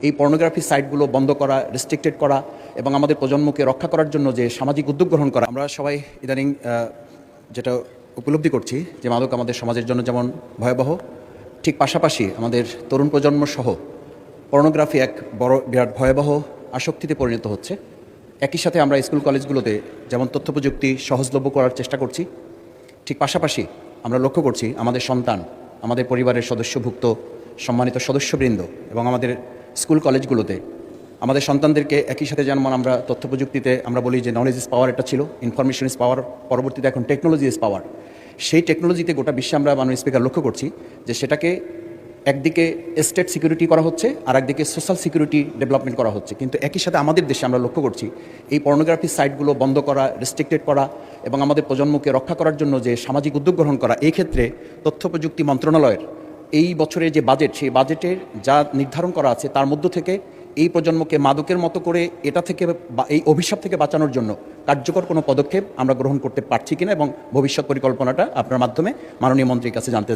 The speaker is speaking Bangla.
এই পর্নোগ্রাফি সাইটগুলো বন্ধ করা, রেস্ট্রিক্টেড করা এবং আমাদের প্রজন্মকে রক্ষা করার জন্য যে সামাজিক উদ্যোগ গ্রহণ করা, আমরা সবাই ইদানিং যেটা উপলব্ধি করছি যে মাদক আমাদের সমাজের জন্য যেমন ভয়াবহ, ঠিক পাশাপাশি আমাদের তরুণ প্রজন্ম সহ পর্নোগ্রাফি এক বিরাট ভয়াবহ আসক্তিতে পরিণত হচ্ছে। একই সাথে আমরা স্কুল কলেজগুলোতে যেমন তথ্য প্রযুক্তি সহজলভ্য করার চেষ্টা করছি, ঠিক পাশাপাশি আমরা লক্ষ্য করছি আমাদের সন্তান, আমাদের পরিবারের সদস্যভুক্ত সম্মানিত সদস্যবৃন্দ এবং আমাদের স্কুল কলেজগুলোতে আমাদের সন্তানদেরকে একই সাথে যেমন আমরা তথ্য প্রযুক্তিতে আমরা বলি যে নলেজ ইজ পাওয়ার, এটা ছিল ইনফরমেশন ইজ পাওয়ার, পরবর্তীতে এখন টেকনোলজি ইজ পাওয়ার। সেই টেকনোলজিতে গোটা বিশ্বে আমরা মাননীয় স্পিকার লক্ষ্য করছি যে সেটাকে একদিকে স্টেট সিকিউরিটি করা হচ্ছে আর একদিকে সোশ্যাল সিকিউরিটি ডেভেলপমেন্ট করা হচ্ছে, কিন্তু একই সাথে আমাদের দেশে আমরা লক্ষ্য করছি এই পর্নোগ্রাফি সাইটগুলো বন্ধ করা, রেস্ট্রিক্টেড করা এবং আমাদের প্রজন্মকে রক্ষা করার জন্য যে সামাজিক উদ্যোগ গ্রহণ করা, এই ক্ষেত্রে তথ্য প্রযুক্তি মন্ত্রণালয়ের এই বছরের যে বাজেট, সেই বাজেটের যা নির্ধারণ করা আছে তার মধ্য থেকে এই প্রজন্মকে মাদকের মতো করে এটা থেকে বা এই অভিশাপ থেকে বাঁচানোর জন্য কার্যকর কোনো পদক্ষেপ আমরা গ্রহণ করতে পারছি কিনা এবং ভবিষ্যৎ পরিকল্পনাটা আপনার মাধ্যমে মাননীয় মন্ত্রীর কাছে জানতে চাই।